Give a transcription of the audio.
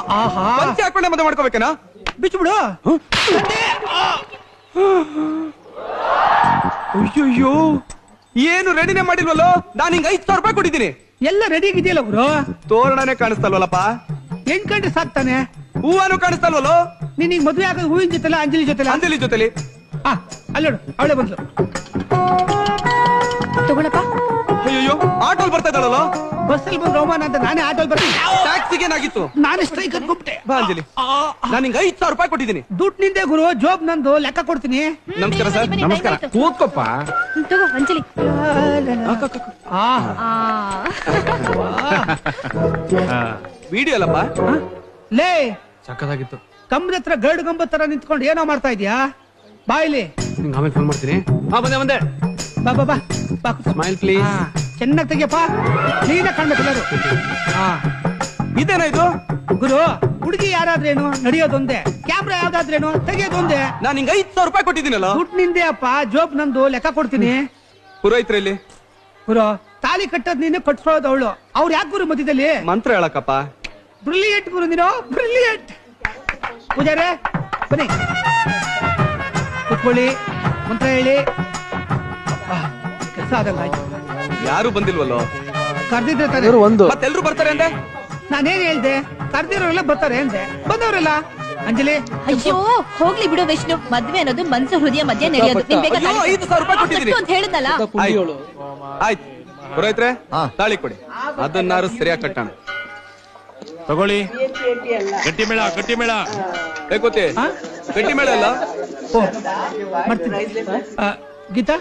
ಪಂಚೆ ಹಾಕೊಂಡೆ ಮದುವೆ ಮಾಡ್ಕೋಬೇಕೇನಾ? ಬಿಚ್ಚು ಬಿಡು. ಅಯ್ಯಯ್ಯೋ, ಏನು ರೆಡಿನೇ ಮಾಡಿಲ್ವಲ್ಲೋ? ನಾನು ಹಿಂಗ 5,000 ರೂಪಾಯಿ ಕೊಟ್ಟಿದ್ದೀನಿ. ಎಲ್ಲ ರೆಡಿ ಆಗಿದೆಯಲ್ಲ ಗುರು. ತೋರಣನೇ ಕಾಣಿಸ್ತಲ್ವಲ್ಲಪ್ಪ? ಎಂಟ್ಕಂಡ್ರೆ ಸಾಕ್ತಾನೆ. ಹೂವಾನು ಕಾಣಿಸ್ತಲ್ವಲ್ಲೋ? ನೀನ್ ಈಗ ಮದುವೆ ಆಗೋದು ಹೂವಿನ ಜೊತೆಲ್ಲ ಅಂಜಲಿ ಜೊತೆಲ್ಲ? ಅಂಜಲಿ ಜೊತೆಲಿ. ಅಲ್ಲೋಡು, ಅವಳೆ ಬಂದ್ಲು. ತಗೊಳಪ್ಪ. ಅಯ್ಯೋ, ಆಟೋಲ್ ಬರ್ತಾ ಇದ್ದಾಳಲ್ಲ? ಬಸ್ಸಲ್ಲಿ ಬಂದು ರೋಮಾನ ಅಂತ ನಾನೇ ಆಟೋಲ್ ಬರ್ತೀನಿ. ಟ್ಯಾಕ್ಸಿಗೆ ಏನಾಗಿತ್ತು? ನಾನೇ ಸ್ಟ್ರೈಕ್ ಅನ್ಕೊಂಬಿಟ್ಟೆ. ಬಾ ಅಂಜಲಿ, ನಾನು ಹಿಂಗ 5,000 ರೂಪಾಯಿ ಕೊಟ್ಟಿದ್ದೀನಿ. ದುಡ್ಡು ನಿಂದೆ ಗುರು, ಜೋಬ್ ನಂದು, ಲೆಕ್ಕ ಕೊಡ್ತೀನಿ. ನಮಸ್ಕಾರ ಸರ್. ನಮಸ್ಕಾರ. ಕೂತ್ಕೊಪ್ಪ. ತಗೋ ಅಂಜಲಿ. ವಿಡಿಯೋ ಅಲ್ಲಪ್ಪ? ಲೇ, ಸಕ್ಕದಾಗಿತ್ತು. ಕಂಬದ ಹತ್ರ ಗರಡು ಗಂಬ ತರ ನಿಂತ್ಕೊಂಡು ಏನೋ ಮಾಡ್ತಾ ಇದೀಯಾ? ಬಾ ಇಲ್ಲಿ. ನಿಂಗೆ ಆಮೇಲೆ ಫೋನ್ ಮಾಡ್ತೀನಿ. ಬಂದೆ. ಬಾ ಬಾ ಬಾ ಬಾ. Smile please. ಚೆನ್ನಾಗಿ ತೆಗಿಯಪ್ಪ, ನೀನೇ ಕಾಣ್ಬೇಕು ಎಲ್ಲರೂ. ಇದೇನಾ ಇದು? ಗುರು, ಹುಡುಗಿ ಯಾರಾದ್ರೇನು ನಡೆಯೋದೊಂದೇ, ಕ್ಯಾಮ್ರಾ ಯಾವ್ದಾದ್ರೇನು ತೆಗಿಯೋದೊಂದೇ. ನಾನು ಹಿಂಗ 5,000 ರೂಪಾಯಿ ಕೊಟ್ಟಿದ್ದೀನಲ್ಲ? ದುಡ್ಡು ನಿಂದೆ ಅಪ್ಪ, ಜೋಬ್ ನಂದು, ಲೆಕ್ಕ ಕೊಡ್ತೀನಿ. ಪುರೋಹಿತ್ರಲ್ಲಿ ಗುರು, ತಾಲಿ ಕಟ್ಟೋದ್ ನೀನು, ಕಟ್ಕೊಳ್ಳೋದು ಅವಳು. ಅವ್ರು ಯಾಕೆ ಗುರು ಮಧ್ಯದಲ್ಲಿ? ಮಂತ್ರ ಹೇಳಕ್ಕಪ್ಪ. ಬ್ರಿಲಿಯಂಟ್ ಗುರು ನೀನು, ಬ್ರಿಲಿಯಂಟ್. ಪೂಜಾರೆ ಬನ್ನಿ, ಕುತ್ಕೊಳ್ಳಿ, ಮಂತ್ರ ಹೇಳಿ. ಕೆಲಸ ಆದಂಗ ಆಯ್ತು. ಯಾರು ಬಂದಿಲ್ವಲ್ಲೋ? ಕರ್ದಿದ್ರೆ ತಾನೆ. ಮತ್ತೆಲ್ರು ಬರ್ತಾರೆ ಅಂದೆ? ನಾನೇನ್ ಹೇಳ್ದೆ? ಕರ್ದಿರೋರೆಲ್ಲ ಬರ್ತಾರೆ ಅಂದೆ, ಬಂದವರೆಲ್ಲ. ಅಂಜಲಿ, ಅಯ್ಯೋ ಹೋಗ್ಲಿ ಬಿಡು ವಿಷ್ಣು, ಮದ್ವೆ ಅನ್ನೋದು ಮನ್ಸು ಹೃದಯ ಮಧ್ಯ ನಡೆಯೋದು. ನೀನ್ ಬೇಗ ಅಯ್ಯೋ, 5,000 ರೂಪಾಯಿ ಕೊಟ್ಟಿದ್ದೀನಿ ಅಂತ ಹೇಳಿದ್ನಲ್ಲ. ಆಯ್ತು ಪುರೋಹಿತ್ರೆ, ತಾಳಿ ಕೊಡಿ. ಅದನ್ನಾರು ಸರಿಯಾಗಿ ಕಟ್ಟೋಣ. ತಗೊಳ್ಳಿ. ಗಟ್ಟಿ ಮೇಳ, ಗಟ್ಟಿ ಮೇಳ. ಗೊತ್ತೇ, ಗಟ್ಟಿ ಮೇಳ ಅಲ್ಲ? ಓ ಮಾಡ್ತೀನಿ. ಗೀತಾ,